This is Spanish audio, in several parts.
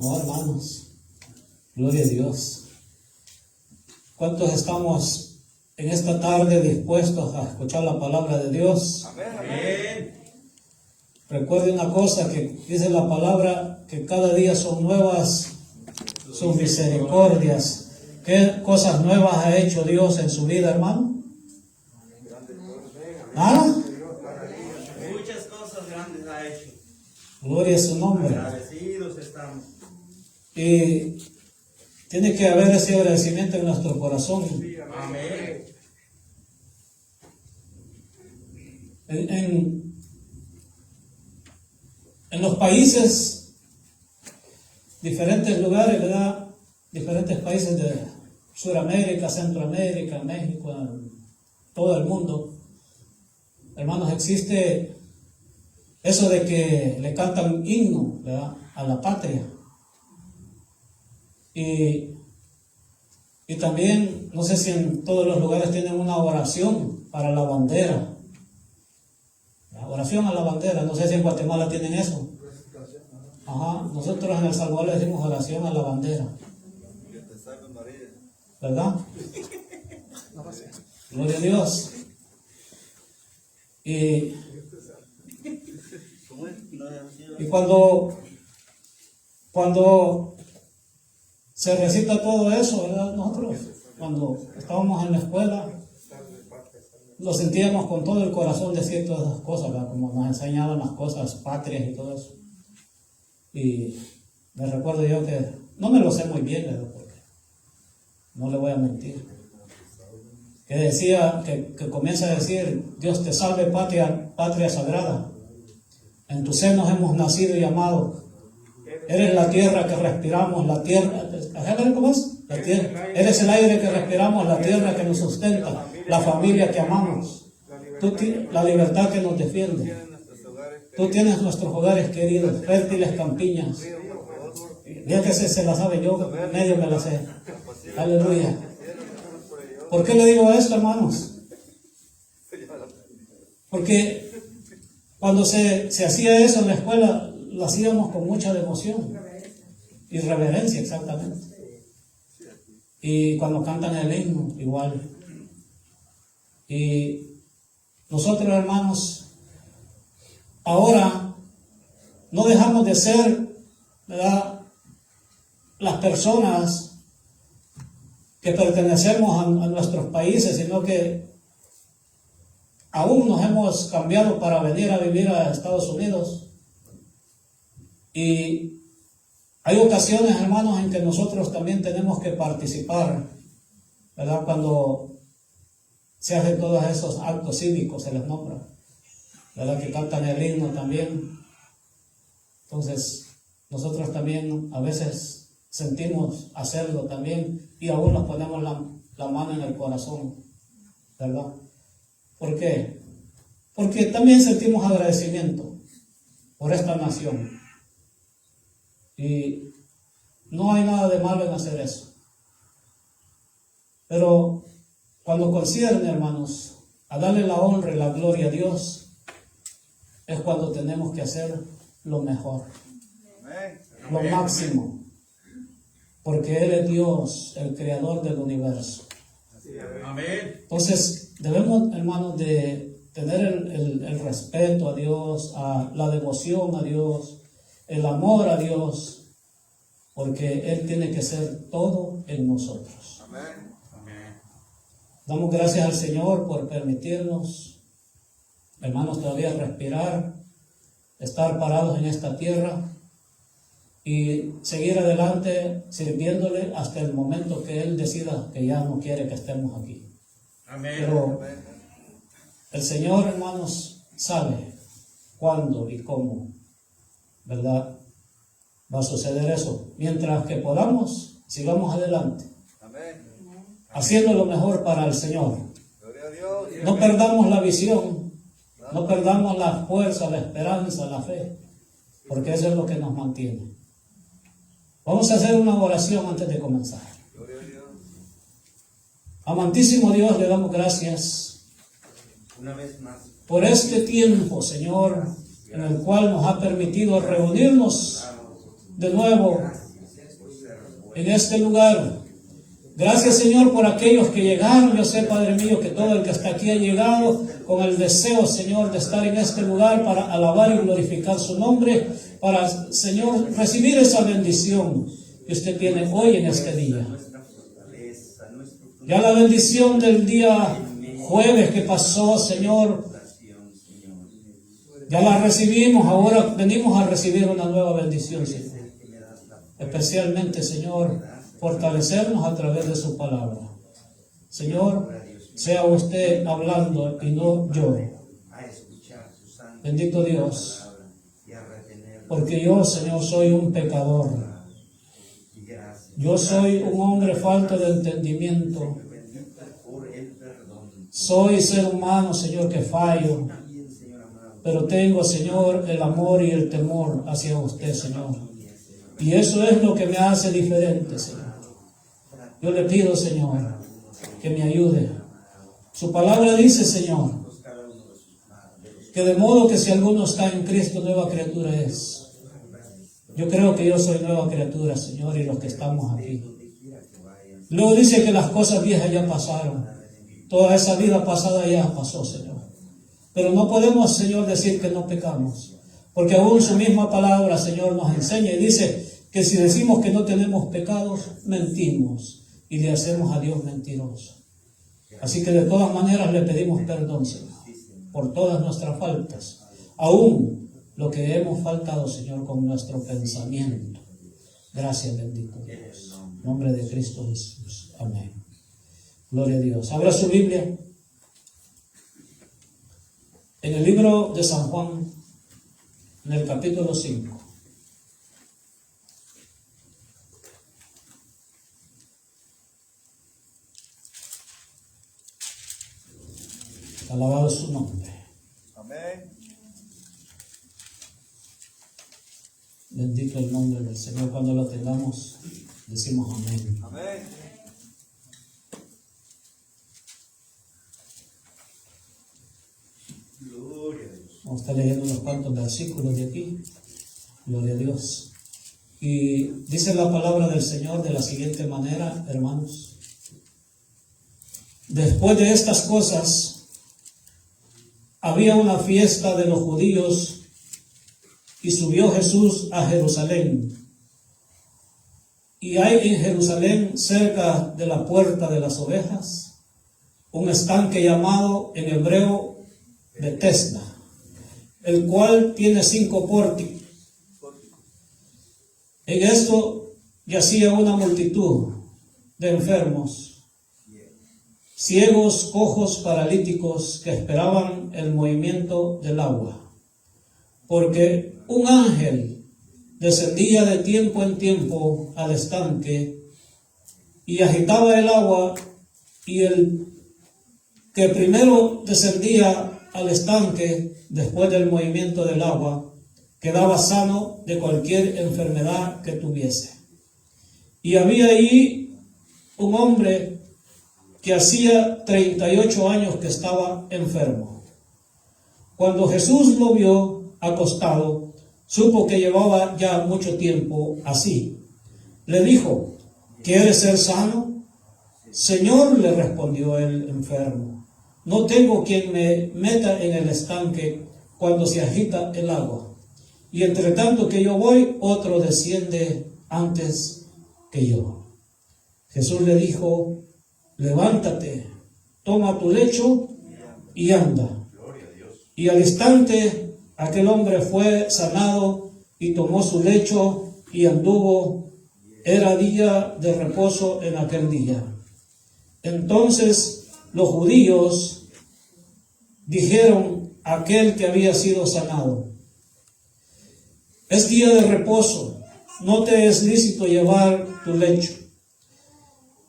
No, hermanos, gloria a Dios. ¿Cuántos estamos en esta tarde dispuestos a escuchar la palabra de Dios? Amén. Recuerde una cosa que dice la palabra, que cada día son nuevas sus misericordias. ¿Qué cosas nuevas ha hecho Dios en su vida, hermano? ¿Ah? Muchas cosas grandes ha hecho. Gloria a su nombre. Agradecidos estamos. Y tiene que haber ese agradecimiento en nuestro corazón. Amén. En los países, diferentes lugares, ¿verdad? Diferentes países de Sudamérica, Centroamérica, México, todo el mundo. Hermanos, existe eso de que le cantan himno, ¿verdad?, a la patria. Y también, no sé si en todos los lugares tienen una oración para la bandera. La oración a la bandera, no sé si en Guatemala tienen eso. Ajá, nosotros en El Salvador le decimos oración a la bandera. ¿Verdad? Gloria a Dios. Y cuando se recita todo eso, ¿verdad? Nosotros, cuando estábamos en la escuela, lo sentíamos con todo el corazón decir todas esas cosas, ¿verdad? Como nos enseñaban las cosas patrias y todo eso. Y me recuerdo yo que no me lo sé muy bien, ¿verdad? Porque no le voy a mentir. Que decía, que comienza a decir: Dios te salve, patria sagrada. En tu seno hemos nacido y amado. Eres la tierra que respiramos, la tierra. ¿Cómo es? La tierra. Eres el aire que respiramos, la tierra que nos sustenta, la familia que amamos. La libertad que nos defiende. Tú tienes nuestros hogares queridos, fértiles campiñas. Ya que se la sabe, yo medio me la sé. Aleluya. ¿Por qué le digo esto, hermanos? Porque cuando se hacía eso en la escuela, lo hacíamos con mucha devoción y reverencia, exactamente. Y cuando cantan el himno, igual. Y nosotros, hermanos, ahora no dejamos de ser, ¿verdad?, las personas que pertenecemos a nuestros países, sino que aún nos hemos cambiado para venir a vivir a Estados Unidos. Y hay ocasiones, hermanos, en que nosotros también tenemos que participar, ¿verdad? Cuando se hacen todos esos actos cívicos, se les nombra, ¿verdad? Que cantan el himno también. Entonces, nosotros también a veces sentimos hacerlo también y aún nos ponemos la mano en el corazón, ¿verdad? ¿Por qué? Porque también sentimos agradecimiento por esta nación. Y no hay nada de malo en hacer eso. Pero cuando concierne, hermanos, a darle la honra y la gloria a Dios, es cuando tenemos que hacer lo mejor, lo máximo. Porque Él es Dios, el creador del universo. Amén. Entonces, debemos, hermanos, de tener el respeto a Dios, a la devoción a Dios, el amor a Dios, porque Él tiene que ser todo en nosotros. Amén. Amén. Damos gracias al Señor por permitirnos, hermanos, todavía respirar, estar parados en esta tierra y seguir adelante sirviéndole hasta el momento que Él decida que ya no quiere que estemos aquí. Amén. Pero el Señor, hermanos, sabe cuándo y cómo, ¿verdad?, va a suceder eso. Mientras que podamos, sigamos adelante, haciendo lo mejor para el Señor. No perdamos la visión, no perdamos la fuerza, la esperanza, la fe, porque eso es lo que nos mantiene. Vamos a hacer una oración antes de comenzar. Amantísimo Dios, le damos gracias Una vez más por este tiempo, Señor, en el cual nos ha permitido reunirnos de nuevo en este lugar. Gracias, Señor, por aquellos que llegaron. Yo sé, Padre mío, que todo el que está aquí ha llegado con el deseo, Señor, de estar en este lugar para alabar y glorificar su nombre, para, Señor, recibir esa bendición que usted tiene hoy en este día. Ya la bendición del día jueves que pasó, Señor, ya la recibimos. Ahora venimos a recibir una nueva bendición, Señor. Especialmente, Señor, fortalecernos a través de su palabra. Señor, sea usted hablando y no yo. Bendito Dios. Porque yo, Señor, soy un pecador. Yo soy un hombre falto de entendimiento. Soy ser humano, Señor, que fallo. Pero tengo, Señor, el amor y el temor hacia usted, Señor. Y eso es lo que me hace diferente, Señor. Yo le pido, Señor, que me ayude. Su palabra dice, Señor, que de modo que si alguno está en Cristo, nueva criatura es. Yo creo que yo soy nueva criatura, Señor, y los que estamos aquí. Luego dice que las cosas viejas ya pasaron. Toda esa vida pasada ya pasó, Señor. Pero no podemos, Señor, decir que no pecamos. Porque aún su misma palabra, Señor, nos enseña y dice que si decimos que no tenemos pecados, mentimos y le hacemos a Dios mentiroso. Así que de todas maneras le pedimos perdón, Señor, por todas nuestras faltas. Aún lo que hemos faltado, Señor, con nuestro pensamiento. Gracias, bendito Dios. En nombre de Cristo Jesús. Amén. Gloria a Dios. Abra su Biblia en el libro de San Juan, en el capítulo 5. Alabado su nombre. Amén. Bendito el nombre del Señor. Cuando lo tengamos, decimos amén. Amén. Gloria a Dios. Vamos a estar leyendo unos cuantos versículos de aquí. Gloria a Dios. Y dice la palabra del Señor de la siguiente manera, hermanos. Después de estas cosas, había una fiesta de los judíos y subió Jesús a Jerusalén. Y hay en Jerusalén, cerca de la puerta de las ovejas, un estanque llamado en hebreo Betesda, el cual tiene 5 pórticos. En esto yacía una multitud de enfermos, ciegos, cojos, paralíticos, que esperaban el movimiento del agua, porque un ángel descendía de tiempo en tiempo al estanque y agitaba el agua, y el que primero descendía al estanque después del movimiento del agua quedaba sano de cualquier enfermedad que tuviese. Y había allí un hombre que hacía 38 años que estaba enfermo. Cuando Jesús lo vio acostado, supo que llevaba ya mucho tiempo así. Le dijo: ¿quieres ser sano? Señor, le respondió el enfermo, no tengo quien me meta en el estanque cuando se agita el agua. Y entre tanto que yo voy, otro desciende antes que yo. Jesús le dijo: levántate, toma tu lecho y anda. Y al instante aquel hombre fue sanado y tomó su lecho y anduvo. Era día de reposo en aquel día. Entonces los judíos dijeron a aquel que había sido sanado: es día de reposo, no te es lícito llevar tu lecho.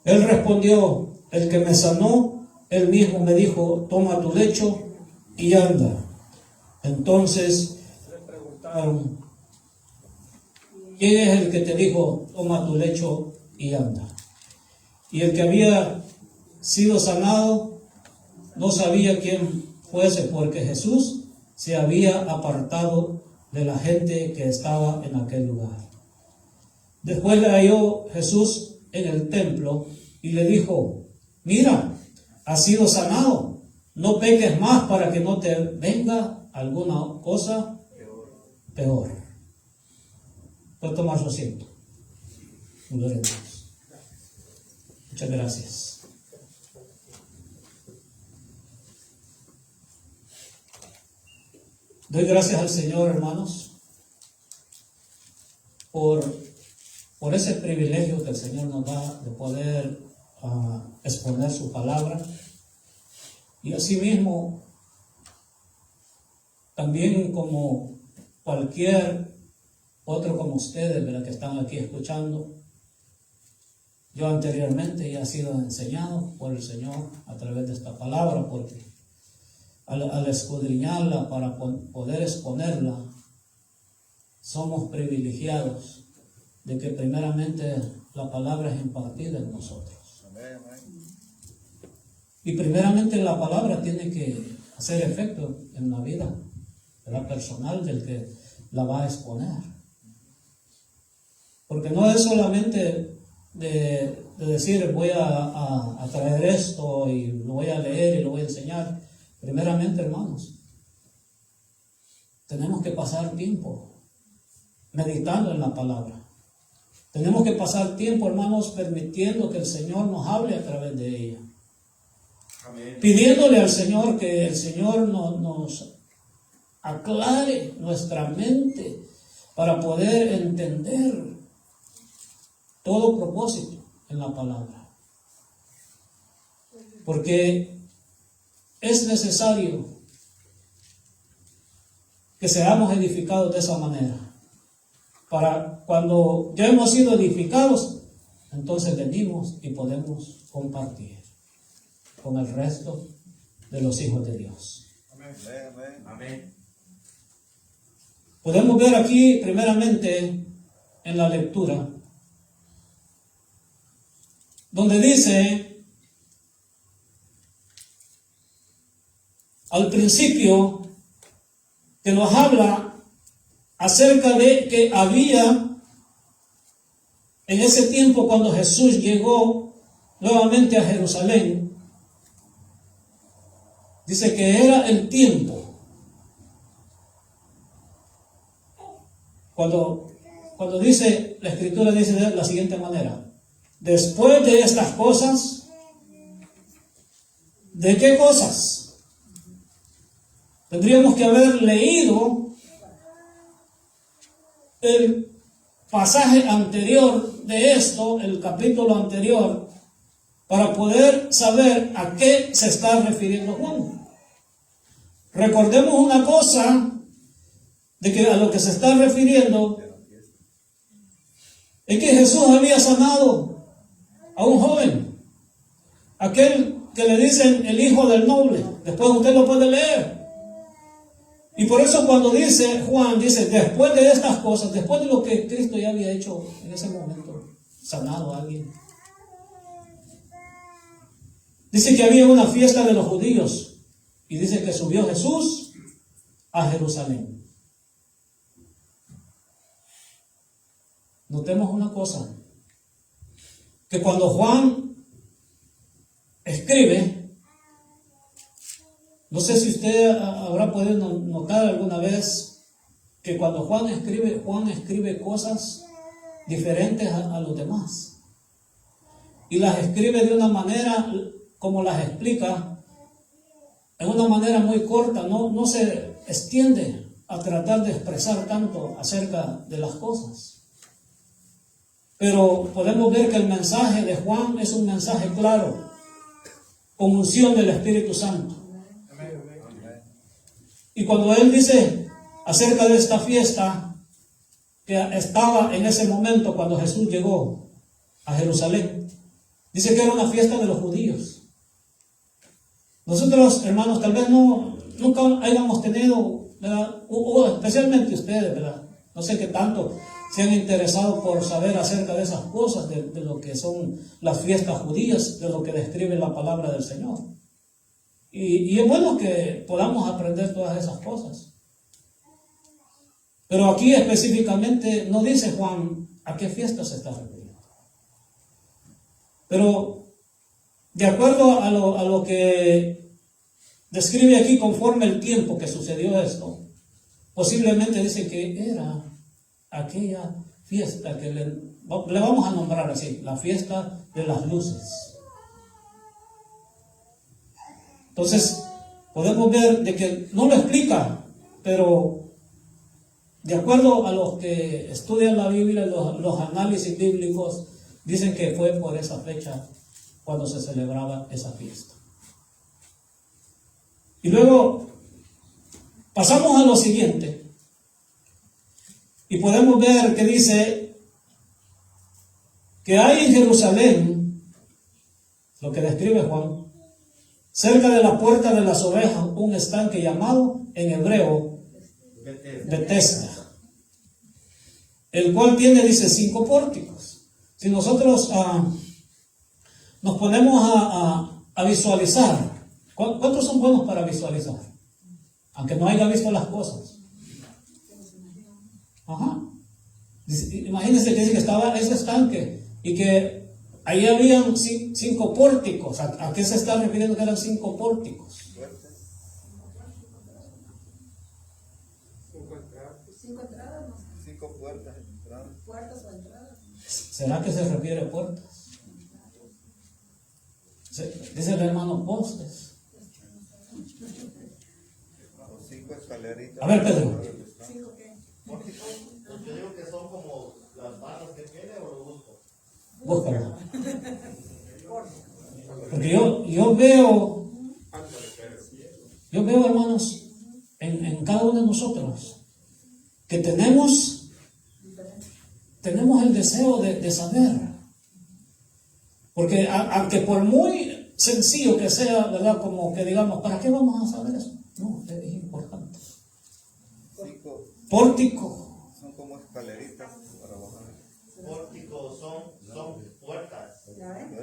Él respondió: el que me sanó, él mismo me dijo: toma tu lecho y anda. Entonces le preguntaron: ¿quién es el que te dijo toma tu lecho y anda? Y el que había sido sanado no sabía quién fuese, porque Jesús se había apartado de la gente que estaba en aquel lugar. Después le halló Jesús en el templo y le dijo: mira, has sido sanado, no peques más para que no te venga alguna cosa peor. Puede tomar su asiento. Gloria a Dios. Muchas gracias. Doy gracias al Señor, hermanos, por ese privilegio que el Señor nos da de poder exponer su palabra. Y asimismo, también como cualquier otro como ustedes, ¿verdad?, que están aquí escuchando, yo anteriormente ya he sido enseñado por el Señor a través de esta palabra, porque al escudriñarla para poder exponerla, somos privilegiados de que primeramente la palabra es impartida en nosotros. Y primeramente la palabra tiene que hacer efecto en la vida de la personal del que la va a exponer. Porque no es solamente de decir voy a traer esto y lo voy a leer y lo voy a enseñar. Primeramente, hermanos, tenemos que pasar tiempo meditando en la palabra. Tenemos que pasar tiempo, hermanos, permitiendo que el Señor nos hable a través de ella. Amén. Pidiéndole al Señor que el Señor nos aclare nuestra mente para poder entender todo propósito en la palabra. Porque es necesario que seamos edificados de esa manera. Para cuando ya hemos sido edificados, entonces venimos y podemos compartir con el resto de los hijos de Dios. Amén. Amén. Podemos ver aquí primeramente en la lectura, donde dice al principio que nos habla acerca de que había en ese tiempo cuando Jesús llegó nuevamente a Jerusalén, dice que era el tiempo cuando dice, la Escritura dice de la siguiente manera: después de estas cosas, ¿de qué cosas? Tendríamos que haber leído el pasaje anterior de esto, el capítulo anterior, para poder saber a qué se está refiriendo Juan. Recordemos una cosa, de que a lo que se está refiriendo es que Jesús había sanado a un joven, aquel que le dicen el hijo del noble. Después usted lo puede leer. Y por eso cuando dice Juan, dice después de estas cosas, después de lo que Cristo ya había hecho en ese momento, sanado a alguien. Dice que había una fiesta de los judíos y dice que subió Jesús a Jerusalén. Notemos una cosa, que cuando Juan escribe, no sé si usted habrá podido notar alguna vez que cuando Juan escribe cosas diferentes a los demás. Y las escribe de una manera, como las explica, en una manera muy corta, no se extiende a tratar de expresar tanto acerca de las cosas. Pero podemos ver que el mensaje de Juan es un mensaje claro, con unción del Espíritu Santo. Y cuando él dice acerca de esta fiesta que estaba en ese momento cuando Jesús llegó a Jerusalén, dice que era una fiesta de los judíos. Nosotros, hermanos, tal vez nunca hayamos tenido, ¿verdad? O especialmente ustedes, ¿verdad? No sé qué tanto se han interesado por saber acerca de esas cosas, de lo que son las fiestas judías, de lo que describe la palabra del Señor. Y es bueno que podamos aprender todas esas cosas. Pero aquí específicamente no dice Juan a qué fiesta se está refiriendo. Pero de acuerdo a lo que describe aquí conforme el tiempo que sucedió esto, posiblemente dice que era aquella fiesta que le vamos a nombrar así, la fiesta de las luces. Entonces, podemos ver de que no lo explica, pero de acuerdo a los que estudian la Biblia, los análisis bíblicos, dicen que fue por esa fecha cuando se celebraba esa fiesta. Y luego pasamos a lo siguiente, y podemos ver que dice que hay en Jerusalén, lo que describe Juan, cerca de la puerta de las ovejas, un estanque llamado en hebreo Betesda, el cual tiene, dice, 5 pórticos. Si nosotros nos ponemos a visualizar, ¿cuántos son buenos para visualizar? Aunque no haya visto las cosas. Ajá. Imagínense que dice que estaba ese estanque y que ahí habían 5 pórticos. ¿A qué se está refiriendo que eran 5 pórticos? 5 entradas, ¿no? 5 puertas, entradas. Puertas o entradas. ¿Será que se refiere a puertas? Dice el hermano postes. O 5 escaleritas. A ver, Pedro. 5 qué. Yo digo que son como las barras que tiene o lo busco. Búscalo. Porque yo veo, hermanos, en cada uno de nosotros, que tenemos el deseo de saber. Porque aunque por muy sencillo que sea, ¿verdad? Como que digamos, ¿para qué vamos a saber eso? No, es importante. 5 Pórtico. son como escaleritas para bajar. Pórticos son puertas. ¿Ya ven?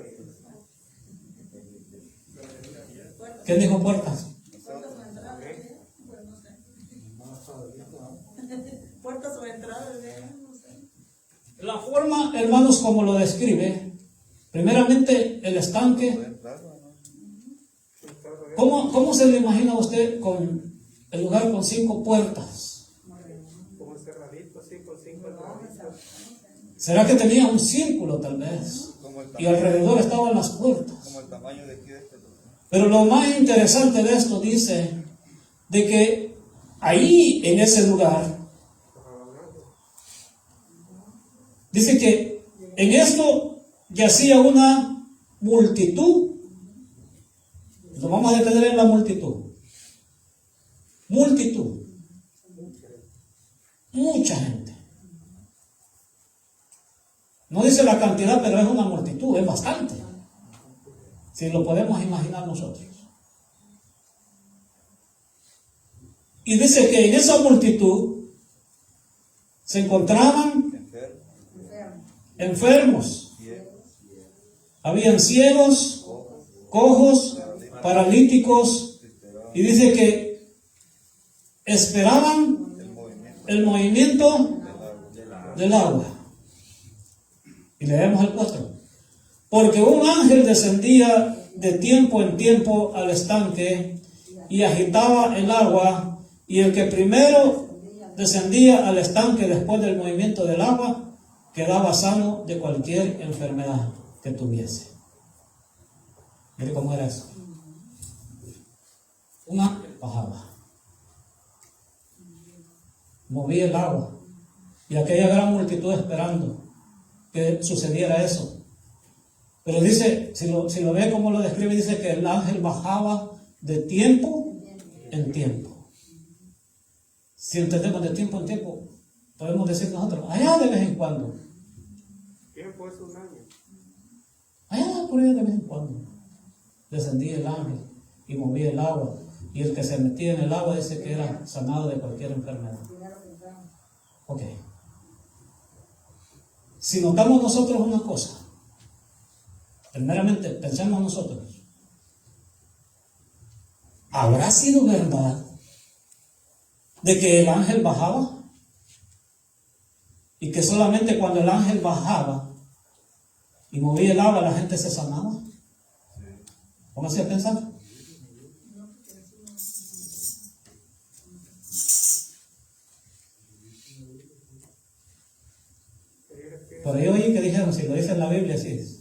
¿Quién dijo puertas? Puertas o entradas, ¿eh? Pues no sé. Puertas o entradas, ¿eh? No sé. La forma, hermanos, como lo describe, primeramente el estanque. Entrar, ¿no? ¿Cómo se lo imagina a usted con el lugar con 5 puertas? Como cerradito, así, con 5 entraditas. ¿Será que tenía un círculo tal vez? Como el Y tamaño, alrededor estaban las puertas. como el tamaño de aquí de este lugar. Pero lo más interesante de esto dice de que ahí en ese lugar, dice que en esto yacía una multitud. Nos vamos a detener en la multitud. Multitud. Mucha gente. No dice la cantidad, pero es una multitud, es bastante. Si lo podemos imaginar nosotros. Y dice que en esa multitud se encontraban enfermos. Habían ciegos, cojos, paralíticos, y dice que esperaban el movimiento del agua. Y leemos el 4. Porque un ángel descendía de tiempo en tiempo al estanque y agitaba el agua, y el que primero descendía al estanque después del movimiento del agua quedaba sano de cualquier enfermedad que tuviese. Mire cómo era eso. Un ángel bajaba, movía el agua, y aquella gran multitud esperando que sucediera eso. Pero dice, si lo ve como lo describe, dice que el ángel bajaba de tiempo en tiempo. Si entendemos de tiempo en tiempo, podemos decir nosotros, allá de vez en cuando. Tiempo es un año. Allá por allá de vez en cuando. Descendía el ángel y movía el agua. Y el que se metía en el agua dice que era sanado de cualquier enfermedad. Ok. Si notamos nosotros una cosa, primeramente pensemos nosotros, ¿habrá sido verdad de que el ángel bajaba y que solamente cuando el ángel bajaba y movía el agua, la gente se sanaba. Póngase a pensar. Por ahí oí que dijeron, si lo dice en la Biblia, así es.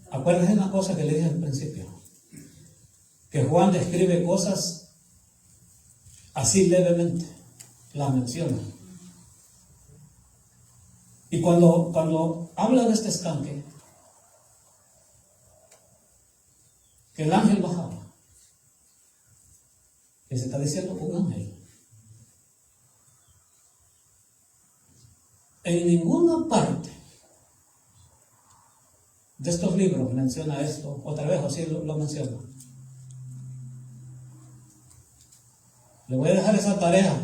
Acuérdense una cosa que le dije al principio, que Juan describe cosas así levemente, las menciona. Y cuando habla de este estanque, que el ángel bajaba, que se está diciendo un ángel. En ninguna parte de estos libros menciona esto, otra vez así lo menciona. Le voy a dejar esa tarea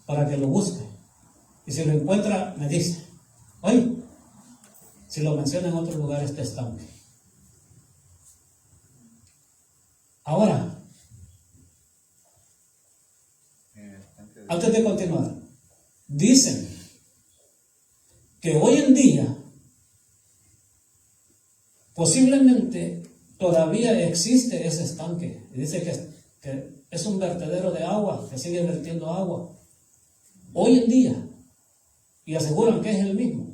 para que lo busque. Y si lo encuentra, me dice, oye, si lo menciona en otro lugar este estanque. Ahora, antes de continuar, dicen que hoy en día posiblemente todavía existe ese estanque. Y dice que es un vertedero de agua, que sigue vertiendo agua. Hoy en día. Y aseguran que es el mismo.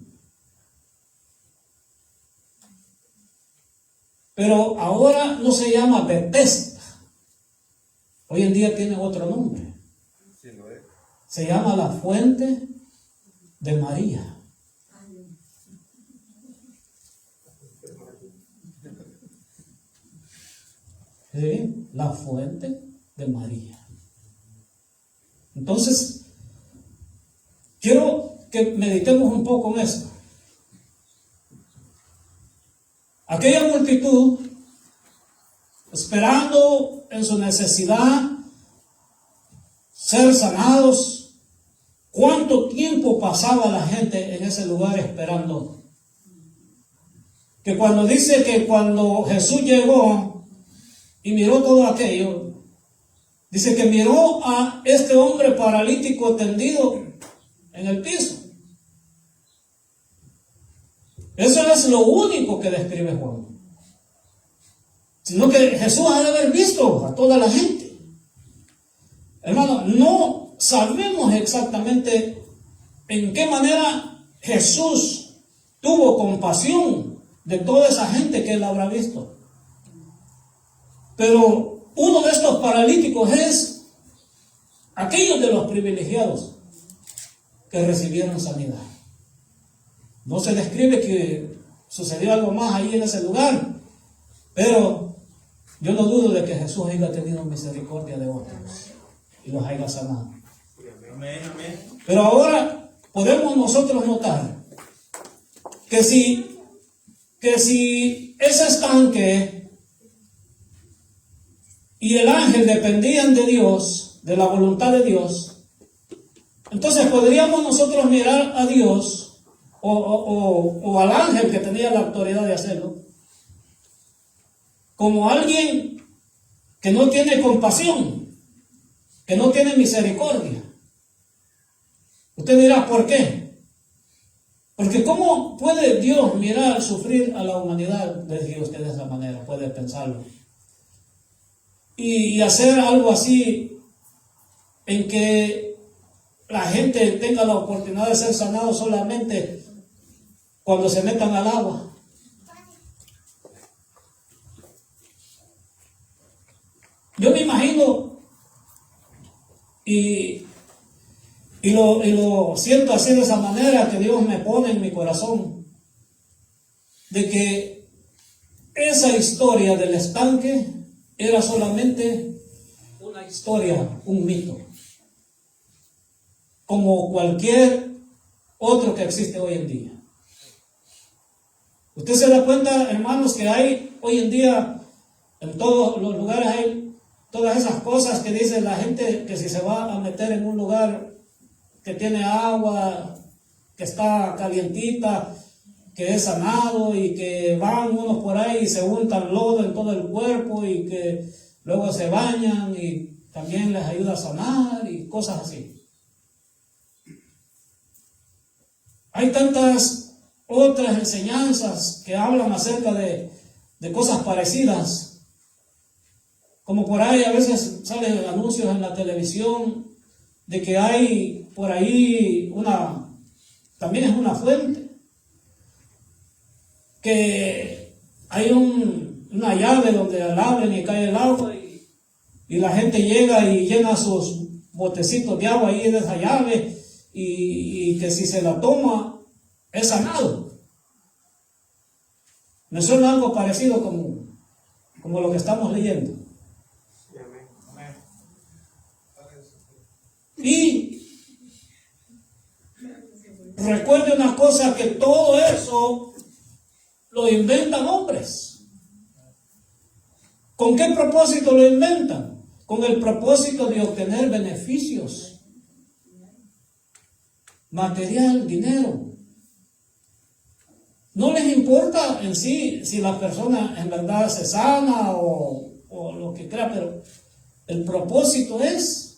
Pero ahora no se llama Bethesda. Hoy en día tiene otro nombre. Sí, lo es. Se llama la Fuente de María. ¿Sí? La Fuente de María. Entonces, quiero que meditemos un poco en esto. Aquella multitud, esperando en su necesidad ser sanados, ¿cuánto tiempo pasaba la gente en ese lugar esperando? Que cuando dice que cuando Jesús llegó y miró todo aquello, dice que miró a este hombre paralítico tendido en el piso. Eso es lo único que describe Juan. Sino que Jesús ha de haber visto a toda la gente. Hermano, no sabemos exactamente en qué manera Jesús tuvo compasión de toda esa gente que él habrá visto. Pero uno de estos paralíticos es aquellos de los privilegiados que recibieron sanidad. No se describe que sucedió algo más ahí en ese lugar, pero yo no dudo de que Jesús haya tenido misericordia de otros y los haya sanado. Amén, amén. Pero ahora podemos nosotros notar que si ese estanque y el ángel dependían de Dios, de la voluntad de Dios, entonces podríamos nosotros mirar a Dios o al ángel que tenía la autoridad de hacerlo como alguien que no tiene compasión, que no tiene misericordia. Usted dirá, ¿por qué? Porque ¿cómo puede Dios mirar sufrir a la humanidad? Le dije a usted de esa manera, puede pensarlo. Y hacer algo así en que la gente tenga la oportunidad de ser sanado solamente cuando se metan al agua. Yo me imagino y lo siento así de esa manera, que Dios me pone en mi corazón, de que esa historia del estanque era solamente una historia, un mito, como cualquier otro que existe hoy en día. Usted se da cuenta, hermanos, que hay hoy en día en todos los lugares hay todas esas cosas que dice la gente, que si se va a meter en un lugar que tiene agua, que está calientita, que es sanado, y que van unos por ahí y se untan lodo en todo el cuerpo y que luego se bañan y también les ayuda a sanar y cosas así. Hay tantas otras enseñanzas que hablan acerca de cosas parecidas. Como por ahí a veces salen anuncios en la televisión de que hay por ahí también es una fuente, que hay una llave donde la abren y cae el agua y la gente llega y llena sus botecitos de agua ahí de esa llave y que si se la toma es sanado. Me suena algo parecido como lo que estamos leyendo. Y recuerde una cosa, que todo eso lo inventan hombres. ¿Con qué propósito lo inventan? Con el propósito de obtener beneficios, material, dinero. No les importa en sí si la persona en verdad se sana o lo que crea, pero el propósito es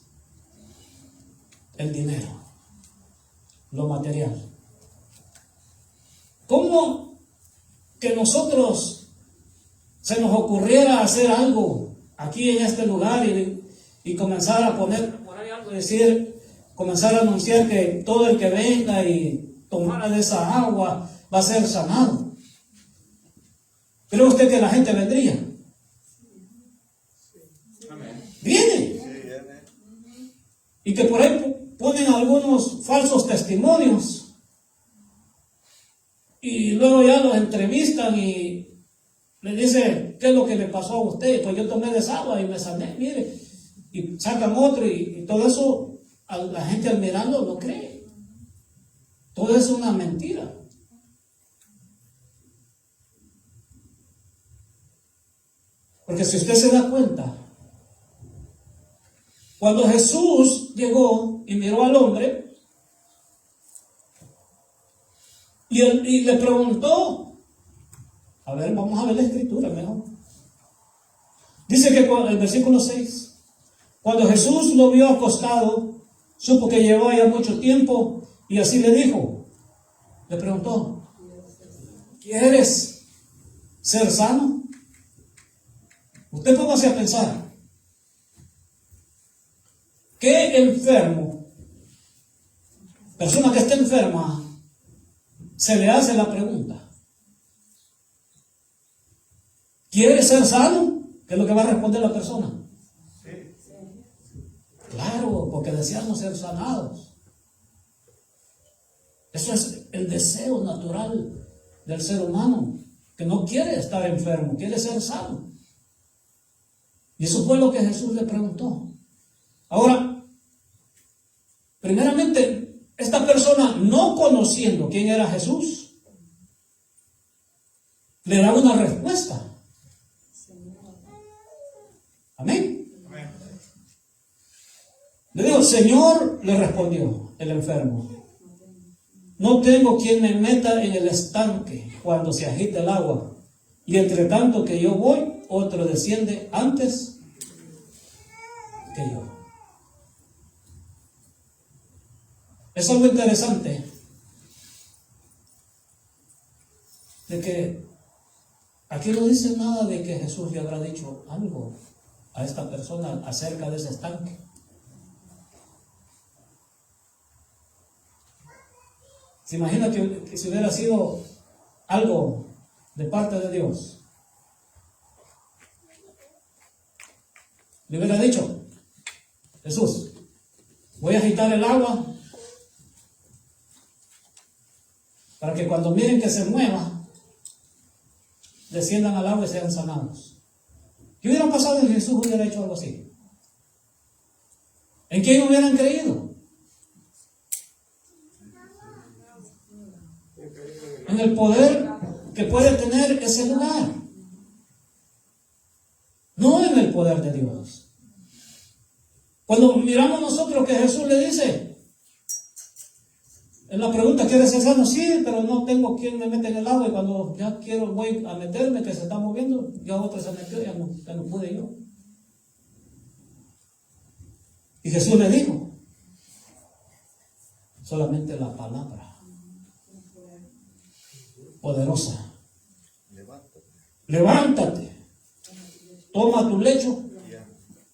el dinero, lo material. ¿Cómo que nosotros se nos ocurriera hacer algo aquí en este lugar y comenzar a poner por ahí algo, comenzar a anunciar que todo el que venga y tomara de esa agua va a ser sanado? ¿Cree usted que la gente vendría? Viene. Y que por ahí ponen algunos falsos testimonios y luego ya los entrevistan y le dicen, ¿qué es lo que le pasó a usted? Pues yo tomé de esa agua y me sané, mire. Y sacan otro y todo eso, a la gente al mirarlo no cree. Todo eso es una mentira. Porque si usted se da cuenta, cuando Jesús llegó y miró al hombre y le preguntó, a ver, vamos a ver la escritura mejor. Dice que el versículo 6, cuando Jesús lo vio acostado, supo que llevaba ya mucho tiempo y así le dijo, le preguntó, ¿quieres ser sano? Usted póngase a pensar. ¿Qué enfermo, persona que esté enferma, se le hace la pregunta? ¿Quiere ser sano? ¿Qué es lo que va a responder la persona? Claro, porque deseamos ser sanados. Eso es el deseo natural del ser humano, que no quiere estar enfermo, quiere ser sano. Y eso fue lo que Jesús le preguntó. Ahora, primeramente, esta persona, no conociendo quién era Jesús, le da una respuesta. Amén. Le digo, Señor, le respondió el enfermo, no tengo quien me meta en el estanque cuando se agita el agua, y entre tanto que yo voy, otro desciende antes que yo. Es algo interesante de que aquí no dice nada de que Jesús le habrá dicho algo a esta persona acerca de ese estanque. ¿Se imagina que si hubiera sido algo de parte de Dios? Le hubiera dicho, Jesús, voy a agitar el agua para que cuando miren que se mueva, desciendan al agua y sean sanados. ¿Qué hubiera pasado si Jesús hubiera hecho algo así? ¿En quién hubieran creído? En el poder que puede tener ese lugar, no en el poder de Dios. Cuando miramos nosotros que Jesús le dice, en la pregunta, ¿quieres ser sano? Sí, pero no tengo quien me mete en el agua, y cuando ya voy a meterme, que se está moviendo, ya otro se metió, ya no pude yo. Y Jesús le dijo, solamente la palabra poderosa. Levántate. Levántate, toma tu lecho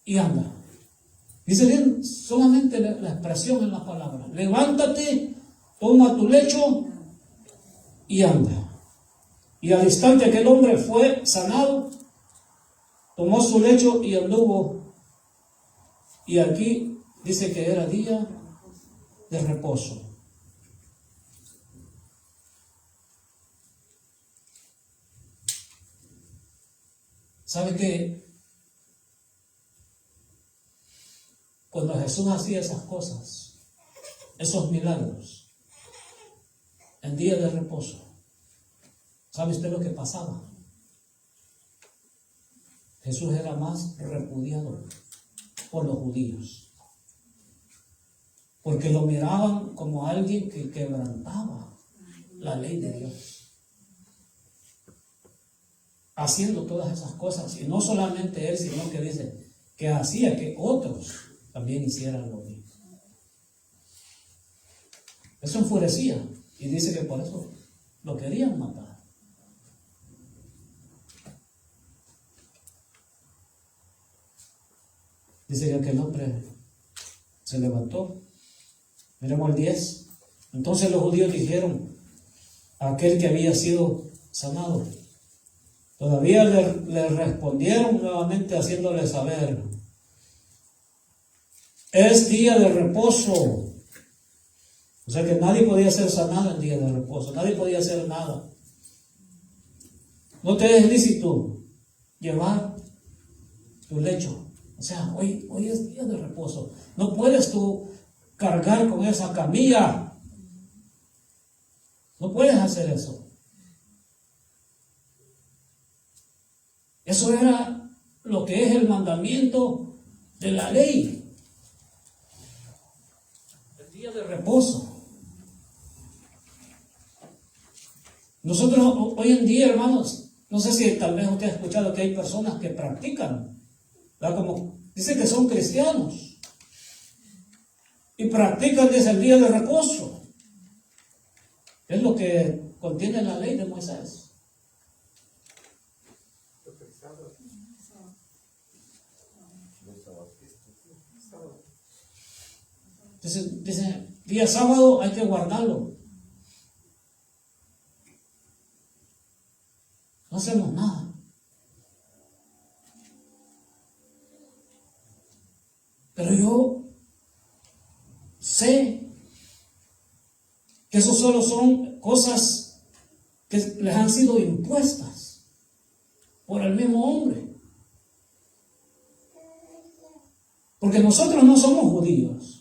y anda. Dice bien solamente la expresión en la palabra. Levántate, toma tu lecho y anda. Y al instante aquel hombre fue sanado, tomó su lecho y anduvo. Y aquí dice que era día de reposo. ¿Sabe qué? Cuando Jesús hacía esas cosas, esos milagros, en día de reposo, ¿sabe usted lo que pasaba? Jesús era más repudiado por los judíos, porque lo miraban como alguien que quebrantaba la ley de Dios, haciendo todas esas cosas, y no solamente él, sino que dice que hacía que otros también hicieran lo mismo. Eso enfurecía, y dice que por eso lo querían matar. Dice que aquel hombre se levantó. Miremos el 10. Entonces los judíos dijeron a aquel que había sido sanado. Todavía le respondieron nuevamente haciéndole saber: es día de reposo. O sea que nadie podía ser sanado en día de reposo. Nadie podía hacer nada. No te es lícito llevar tu lecho. O sea, hoy es día de reposo. No puedes tú cargar con esa camilla. No puedes hacer eso. Eso era lo que es el mandamiento de la ley. El día de reposo. Nosotros hoy en día, hermanos, no sé si tal vez usted ha escuchado que hay personas que practican, ¿verdad? Como dicen que son cristianos y practican desde el día de reposo. Es lo que contiene la ley de Moisés. Dice, día sábado hay que guardarlo. No hacemos nada. Pero yo sé que eso solo son cosas que les han sido impuestas por el mismo hombre. Porque nosotros no somos judíos.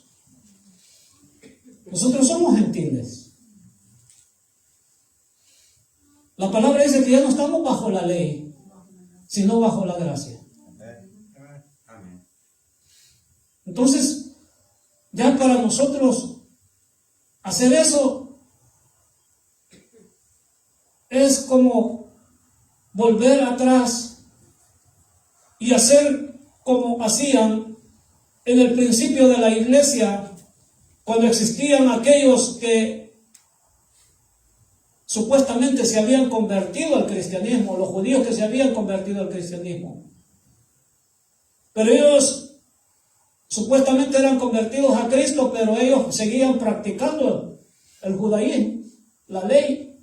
Nosotros somos gentiles. La palabra dice que ya no estamos bajo la ley, sino bajo la gracia. Amén. Entonces, ya para nosotros hacer eso es como volver atrás y hacer como hacían en el principio de la iglesia, cuando existían aquellos que supuestamente se habían convertido al cristianismo, los judíos que se habían convertido al cristianismo. Pero ellos supuestamente eran convertidos a Cristo, pero ellos seguían practicando el judaísmo, la ley.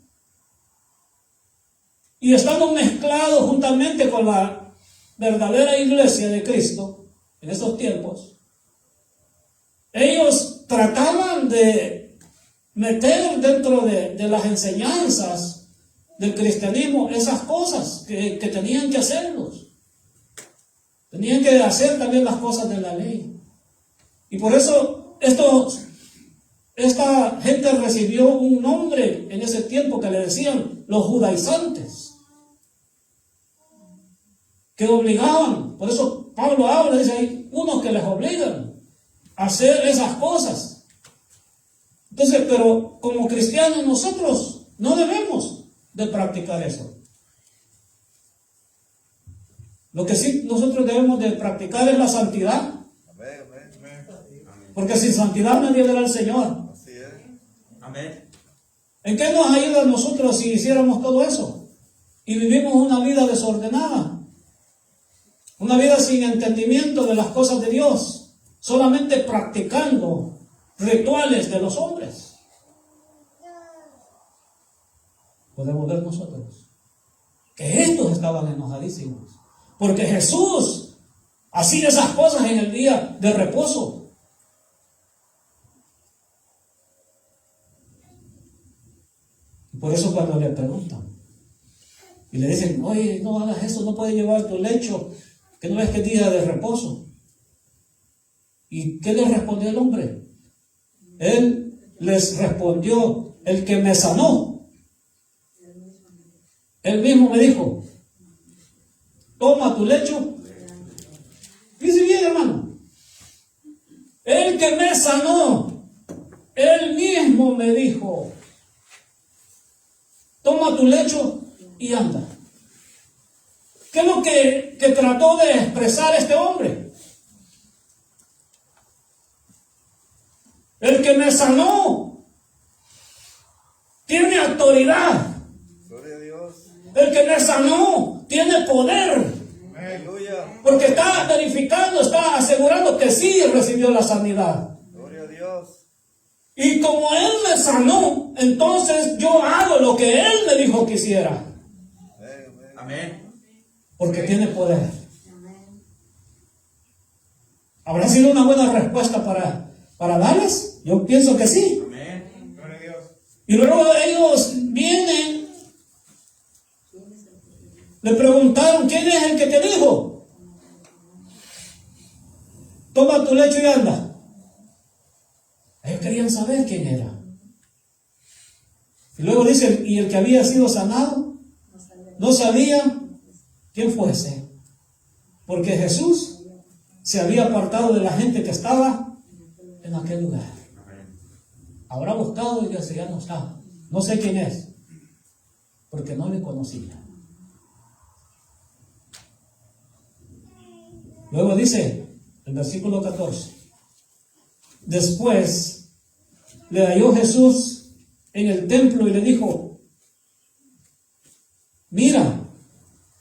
Y estando mezclados juntamente con la verdadera iglesia de Cristo en esos tiempos, ellos trataban de meter dentro de las enseñanzas del cristianismo esas cosas que tenían que hacerlos. Tenían que hacer también las cosas de la ley. Y por eso esta gente recibió un nombre en ese tiempo que le decían los judaizantes, que obligaban. Por eso Pablo habla, dice, hay unos que les obligan a hacer esas cosas. Entonces, pero como cristianos nosotros no debemos de practicar eso. Lo que sí nosotros debemos de practicar es la santidad. Porque sin santidad nadie verá al Señor. Así es. Amén. ¿En qué nos ayuda a nosotros si hiciéramos todo eso? Y vivimos una vida desordenada, una vida sin entendimiento de las cosas de Dios, solamente practicando rituales de los hombres. Podemos ver nosotros que estos estaban enojadísimos, porque Jesús hacía esas cosas en el día de reposo. Por eso cuando le preguntan y le dicen, oye, no hagas eso, no puedes llevar tu lecho, que no ves que es día de reposo. ¿Y qué le respondió el hombre? Él les respondió, el que me sanó, él mismo me dijo, toma tu lecho. Dice bien, hermano, el que me sanó, él mismo me dijo, toma tu lecho y anda. ¿Qué es lo que trató de expresar este hombre? El que me sanó tiene autoridad. Gloria a Dios. El que me sanó tiene poder. Aleluya. Porque está verificando, está asegurando que sí recibió la sanidad. Gloria a Dios. Y como Él me sanó, entonces yo hago lo que Él me dijo que hiciera. Amén. Porque tiene poder. ¿Habrá sido una buena respuesta para darles? Yo pienso que sí. Amén. Gloria a Dios. Y luego ellos vienen, le preguntaron, ¿quién es el que te dijo? Toma tu lecho y anda. Ellos querían saber quién era. Y luego dice, y el que había sido sanado no sabía quién fuese, porque Jesús se había apartado de la gente que estaba en aquel lugar. Habrá buscado y ya no está. No sé quién es, porque no le conocía. Luego dice el versículo 14. Después le halló Jesús en el templo y le dijo, mira,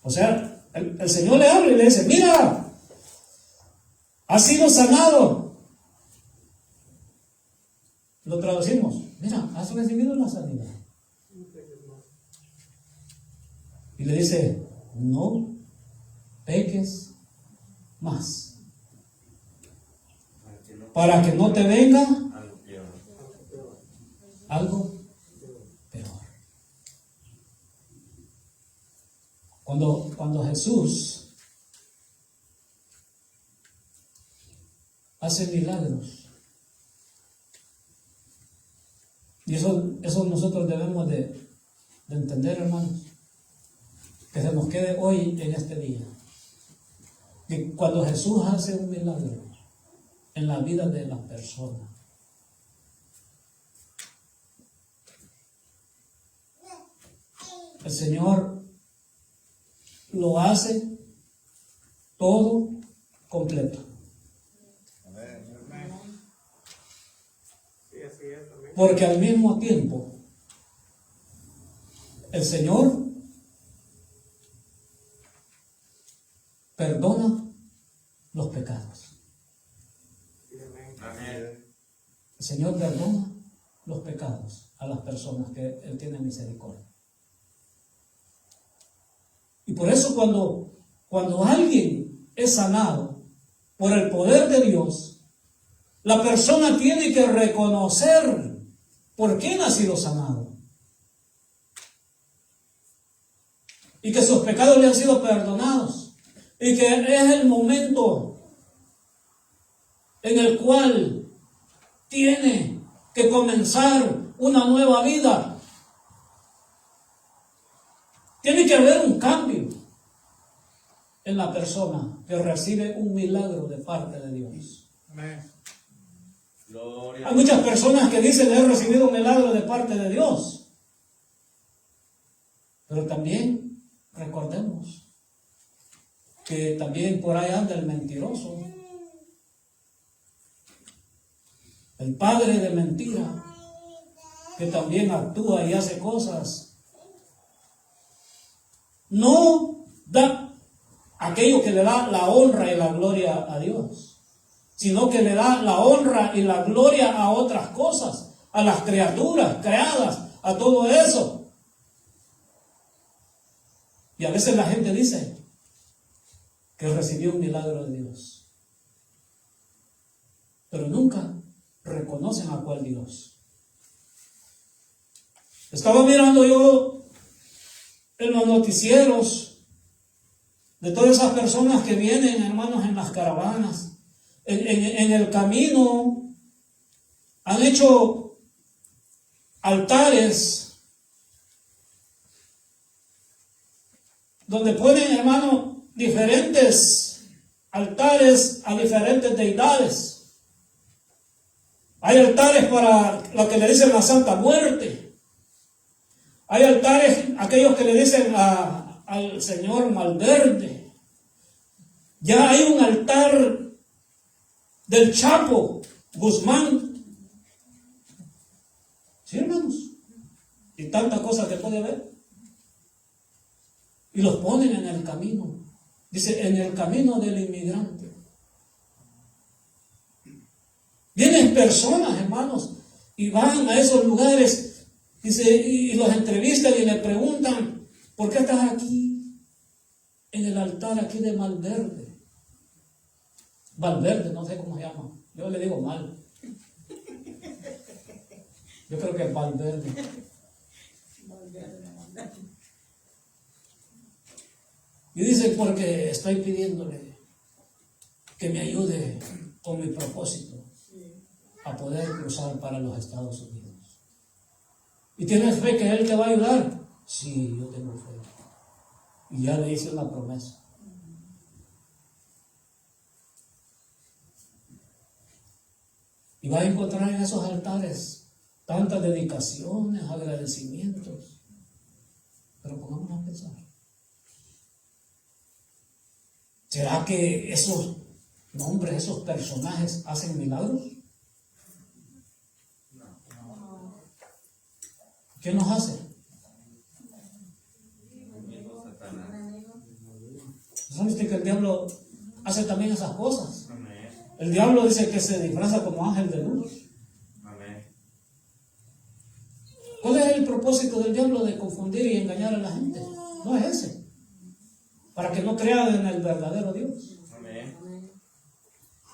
o sea, el Señor le habla y le dice, mira, has sido sanado. Lo traducimos, mira, has recibido la sanidad. Y le dice, no peques más, para que no te venga algo peor. Cuando Jesús hace milagros, y eso nosotros debemos de entender, hermanos, que se nos quede hoy en este día, que cuando Jesús hace un milagro en la vida de la persona, el Señor lo hace todo completo. Sí, así es. Amén. Porque al mismo tiempo, el Señor perdona los pecados. Sí, amén. Amén. El Señor perdona los pecados a las personas que Él tiene misericordia. Y por eso cuando alguien es sanado por el poder de Dios, la persona tiene que reconocer por quién ha sido sanado. Y que sus pecados le han sido perdonados. Y que es el momento en el cual tiene que comenzar una nueva vida. Tiene que haber un cambio en la persona que recibe un milagro de parte de Dios. Amén. Gloria. Hay muchas personas que dicen haber recibido un milagro de parte de Dios. Pero también recordemos que también por ahí anda el mentiroso, el padre de mentira, que también actúa y hace cosas, no da aquello que le da la honra y la gloria a Dios, sino que le da la honra y la gloria a otras cosas, a las criaturas creadas, a todo eso. Y a veces la gente dice que recibió un milagro de Dios, pero nunca reconocen a cuál Dios. Estaba mirando yo en los noticieros de todas esas personas que vienen, hermanos, en las caravanas, en el camino, han hecho altares donde ponen, hermanos, diferentes altares a diferentes deidades. Hay altares para lo que le dicen la Santa Muerte. Hay altares, aquellos que le dicen al Señor Malverde. Ya hay un altar del Chapo Guzmán. ¿Sí, hermanos? Y tantas cosas que puede haber. Y los ponen en el camino. Dice, en el camino del inmigrante. Vienen personas, hermanos, y van a esos lugares, dice, y los entrevistan y le preguntan, ¿por qué estás aquí, en el altar aquí de Malverde? Valverde, no sé cómo se llama. Yo le digo mal. Yo creo que es Valverde. Y dicen, porque estoy pidiéndole que me ayude con mi propósito a poder cruzar para los Estados Unidos. ¿Y tienes fe que Él te va a ayudar? Sí, yo tengo fe. Y ya le hice una promesa. Y va a encontrar en esos altares tantas dedicaciones, agradecimientos. Pero pongámonos a pensar. ¿Será que esos nombres, esos personajes hacen milagros? ¿Qué nos hace? ¿Sabes que el diablo hace también esas cosas? El diablo dice que se disfraza como ángel de luz. ¿Cuál es el propósito del diablo de confundir y engañar a la gente? No es ese. Para que no crean en el verdadero Dios.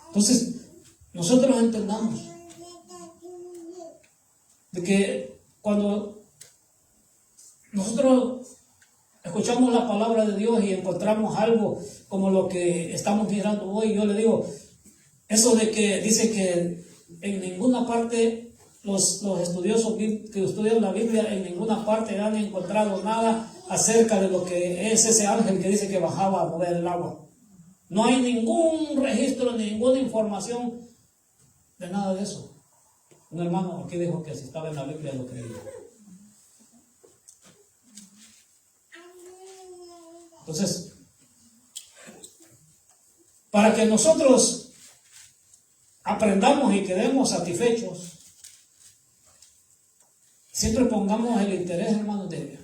Entonces, nosotros entendamos de que cuando nosotros escuchamos la palabra de Dios y encontramos algo como lo que estamos mirando hoy, yo le digo, eso de que dice que en ninguna parte los estudiosos que estudian la Biblia, en ninguna parte han encontrado nada acerca de lo que es ese ángel que dice que bajaba a mover el agua. No hay ningún registro, ninguna información de nada de eso. Un hermano aquí dijo que si estaba en la Biblia lo creía. Entonces, para que nosotros aprendamos y quedemos satisfechos, siempre pongamos el interés, hermanos, de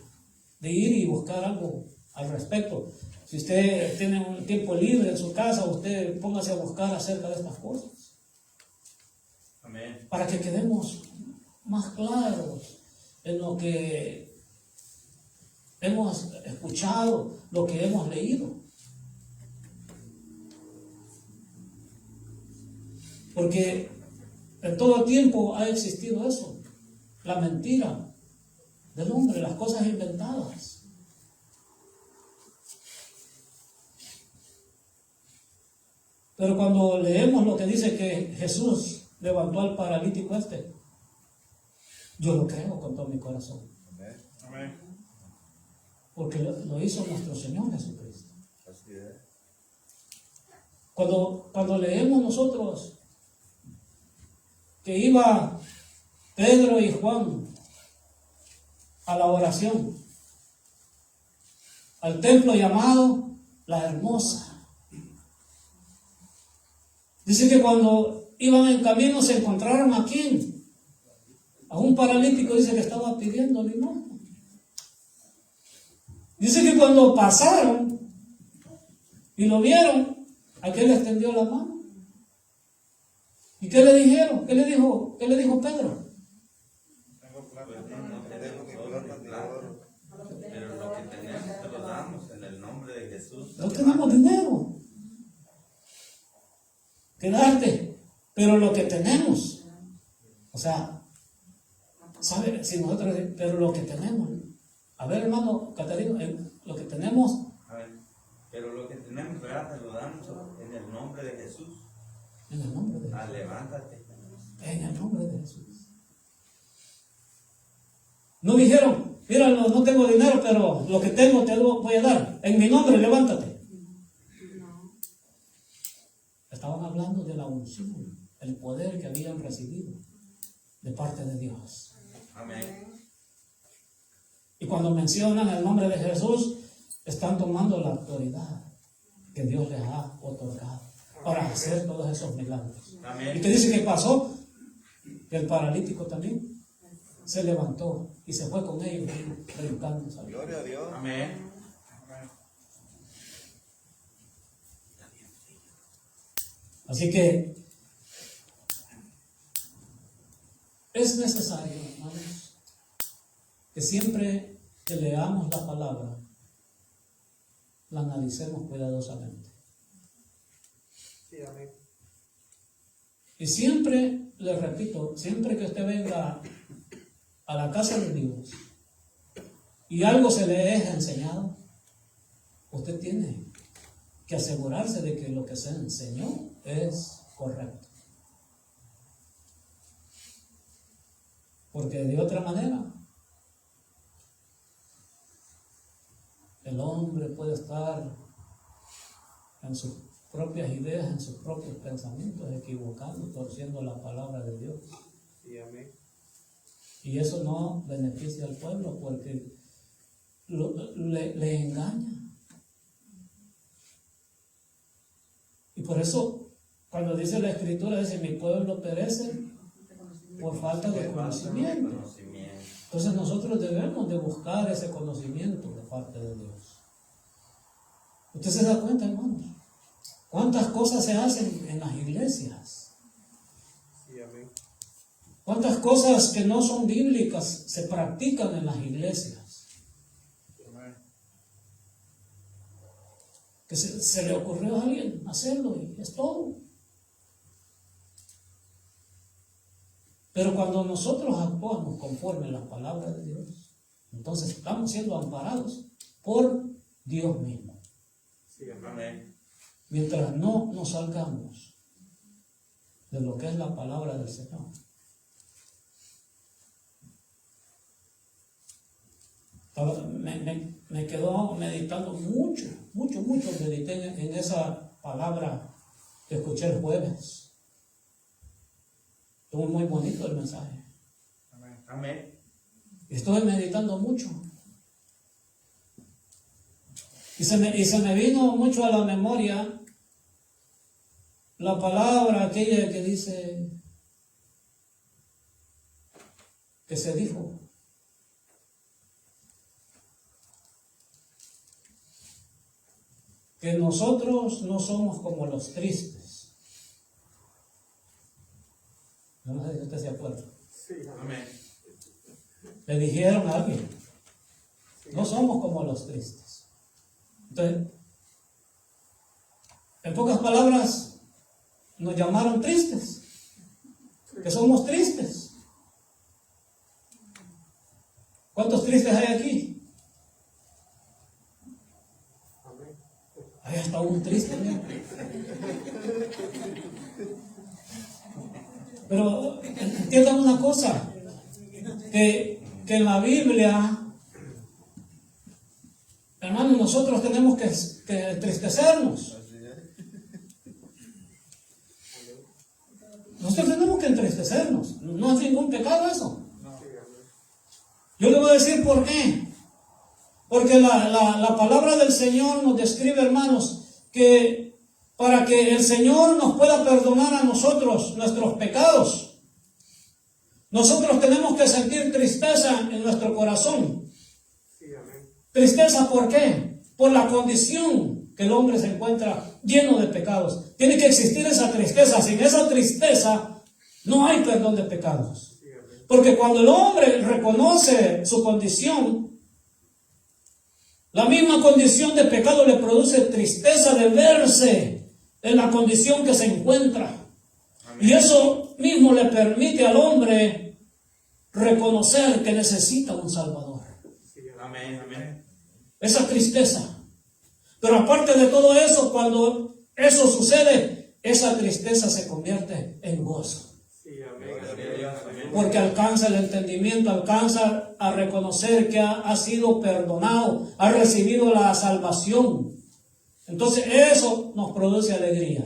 ir y buscar algo al respecto. Si usted tiene un tiempo libre en su casa, usted póngase a buscar acerca de estas cosas. Amén. Para que quedemos más claros en lo que hemos escuchado, lo que hemos leído. Porque en todo tiempo ha existido eso, la mentira del hombre, las cosas inventadas. Pero cuando leemos lo que dice que Jesús levantó al paralítico yo lo creo con todo mi corazón. Amén. Porque lo hizo nuestro Señor Jesucristo. Así es. Cuando leemos nosotros que iba Pedro y Juan a la oración, al templo llamado La Hermosa. Dice que cuando iban en camino se encontraron a quién? A un paralítico dice que estaba pidiendo limosna. Dice que cuando pasaron y lo vieron, aquel le extendió la mano. ¿Y qué le dijeron? ¿Qué le dijo Pedro? Tengo plata. Pues no tenemos oro ni plata, pero lo que tenemos te lo damos en el nombre de Jesús. No tenemos dinero que darte, pero lo que tenemos, o sea, ¿sabe? Si nosotros, pero lo que tenemos, a ver, hermano Catarino, lo que tenemos, A ver, pero lo que tenemos, ¿verdad? Te lo damos en el nombre de Jesús. en el nombre de Ah, Jesús, levántate. en el nombre de Jesús. No dijeron, mira, no tengo dinero, pero lo que tengo te lo voy a dar, en mi nombre, levántate. Estaban hablando de la unción, el poder que habían recibido de parte de Dios. Amén. Y cuando mencionan el nombre de Jesús, están tomando la autoridad que Dios les ha otorgado para hacer todos esos milagros. Amén. ¿Y qué dice que pasó? Que el paralítico también se levantó y se fue con ellos predicando. Gloria a Dios. Amén. Así que es necesario, hermanos, que siempre que leamos la palabra, la analicemos cuidadosamente. Sí, amén. Y siempre, les repito, siempre que usted venga a la casa de Dios y algo se le es enseñado, usted tiene que asegurarse de que lo que se enseñó es correcto. Porque de otra manera, el hombre puede estar en sus propias ideas, en sus propios pensamientos, equivocando, torciendo la palabra de Dios. Sí, amén. Y eso no beneficia al pueblo porque le engaña. Y por eso, cuando dice la Escritura, dice, mi pueblo perece por falta de conocimiento. Entonces nosotros debemos de buscar ese conocimiento de parte de Dios. ¿Usted se da cuenta, hermanos? ¿Cuántas cosas se hacen en las iglesias? Sí, amén. ¿Cuántas cosas que no son bíblicas se practican en las iglesias? Amén. Que se le ocurrió a alguien hacerlo y es todo. Pero cuando nosotros actuamos conforme a las palabras de Dios, entonces estamos siendo amparados por Dios mismo. Sí, amén. Amén. Mientras no nos salgamos de lo que es la palabra del Señor. Me quedo meditando mucho, medité en esa palabra que escuché el jueves. Estuvo muy bonito el mensaje. Amén. Amén. Estuve meditando mucho. Y se me vino mucho a la memoria la palabra aquella que dice, que se dijo, que nosotros no somos como los tristes. No sé si usted se acuerda. Sí, amén. Amén. Le dijeron a alguien, no somos como los tristes. Entonces, en pocas palabras, nos llamaron tristes, que somos tristes. ¿Cuántos tristes hay aquí? Amén. Hay hasta un triste, ¿no? Pero entiendan una cosa, que en la Biblia, hermanos, nosotros tenemos que entristecernos. Nosotros tenemos que entristecernos. No es ningún pecado eso. Yo le voy a decir por qué. Porque la palabra del Señor nos describe, hermanos, que para que el Señor nos pueda perdonar a nosotros nuestros pecados, Nosotros tenemos que sentir tristeza en nuestro corazón. Sí, amén. Tristeza, ¿por qué? Por la condición que el hombre se encuentra lleno de pecados. Tiene que existir esa tristeza. Sin esa tristeza no hay perdón de pecados. Sí, amén. Porque cuando el hombre reconoce su condición, la misma condición de pecado le produce tristeza de verse en la condición que se encuentra. Amén. Y eso mismo le permite al hombre reconocer que necesita un Salvador. Sí, amén. Amén, amén. Esa tristeza. Pero aparte de todo eso, cuando eso sucede, esa tristeza se convierte en gozo. Sí, amén. Gloria a Dios, amén. Porque alcanza el entendimiento, alcanza a reconocer que ha sido perdonado, ha recibido la salvación. Entonces eso nos produce alegría.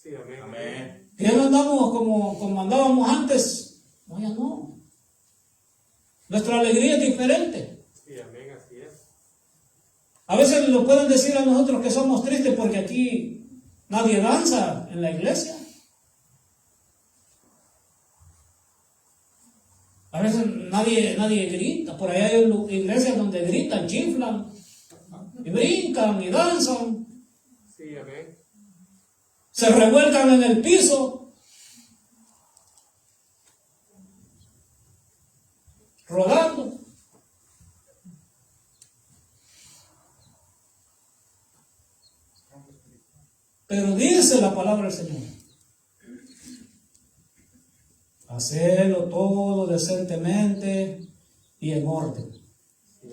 Sí, amén. Amén. Que ya no andamos como andábamos antes. No, ya no. Nuestra alegría es diferente. Sí, amén, así es. A veces nos pueden decir a nosotros que somos tristes porque aquí nadie danza en la iglesia. A veces nadie grita. Por allá hay iglesias donde gritan, chiflan, y brincan y danzan. Sí, amén. Se revuelcan en el piso, rodando. Pero dice la palabra del Señor: hacedlo todo decentemente y en orden.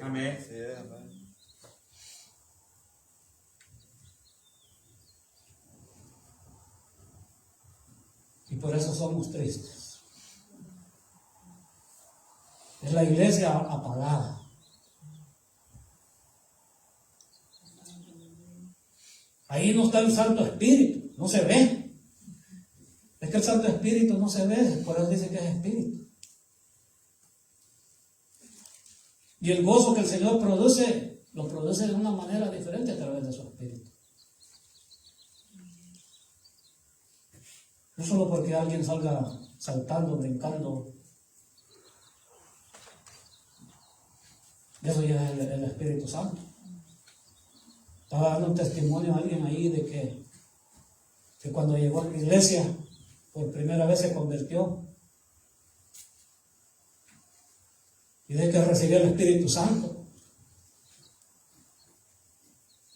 Amén. Sí, amén. Y por eso somos tristes. Es la iglesia apagada. Ahí no está el Santo Espíritu, no se ve. Es que el Santo Espíritu no se ve, por eso dice que es Espíritu. Y el gozo que el Señor produce, lo produce de una manera diferente a través de su Espíritu. No solo porque alguien salga saltando, brincando. Eso ya es el Espíritu Santo. Estaba dando un testimonio a alguien ahí de que cuando llegó a la iglesia, por primera vez se convirtió. Y de que recibió el Espíritu Santo.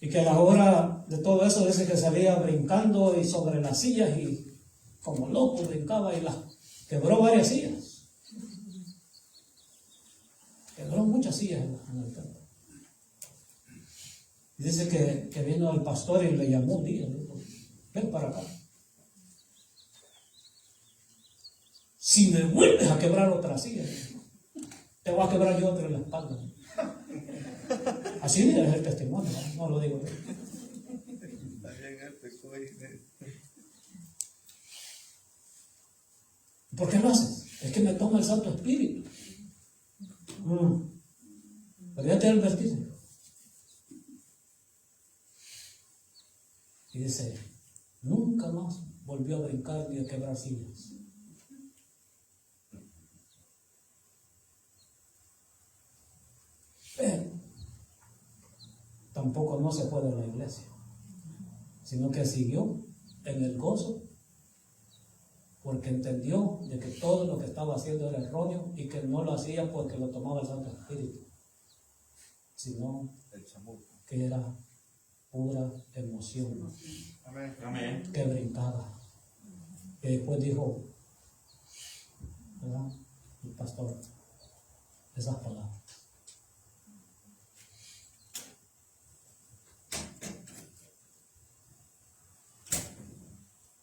Y que a la hora de todo eso dice que salía brincando y sobre las sillas y como loco brincaba y quebró varias sillas. Quebró muchas sillas en el templo. Y dice que vino el pastor y le llamó un día, le dijo: ven para acá. Si me vuelves a quebrar otra silla, te voy a quebrar yo otra en la espalda. Así es el testimonio, no lo digo yo. ¿Por qué lo haces? Es que me toma el Santo Espíritu. Pero ya te advertí. Y dice: nunca más volvió a brincar ni a quebrar sillas. Pero tampoco no se fue de la iglesia, sino que siguió en el gozo, porque entendió de que todo lo que estaba haciendo era erróneo y que no lo hacía porque lo tomaba el Santo Espíritu, sino que era pura emoción. Amén. Amén. Que brincaba. Y después dijo, ¿verdad?, el pastor, esas palabras: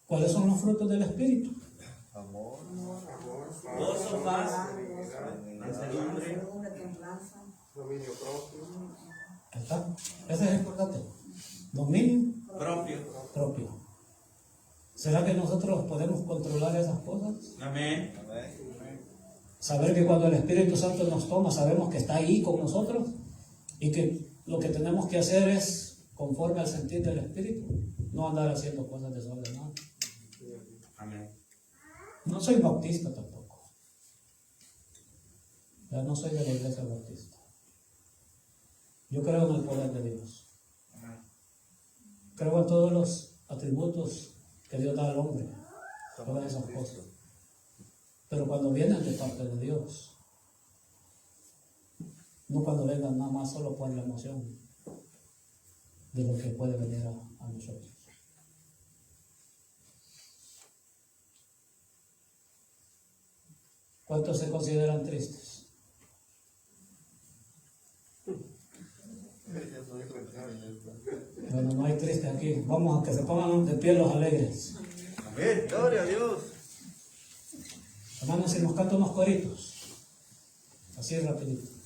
¿cuáles son los frutos del Espíritu? Amor. Gozo, paz, Mansedumbre, Dominio propio. Ahí está. Ese es importante. Dominio propio. propio. ¿Será que nosotros podemos controlar esas cosas? Amén. Saber que cuando el Espíritu Santo nos toma, sabemos que está ahí con nosotros y que lo que tenemos que hacer es conforme al sentir del Espíritu, no andar haciendo cosas desordenadas. Amén. No soy bautista tampoco, Ya no soy de la iglesia bautista. Yo creo en el poder de Dios. Amén. Creo en todos los atributos que Dios da al hombre. Todas esas cosas. Pero cuando vienen de parte de Dios, no cuando vengan nada más solo por la emoción de lo que puede venir a nosotros. ¿Cuántos se consideran tristes? Bueno, no hay tristes aquí. Vamos a que se pongan de pie los alegres. Amén, gloria a Dios. Hermanos, si nos cantan unos coritos, así rapidito.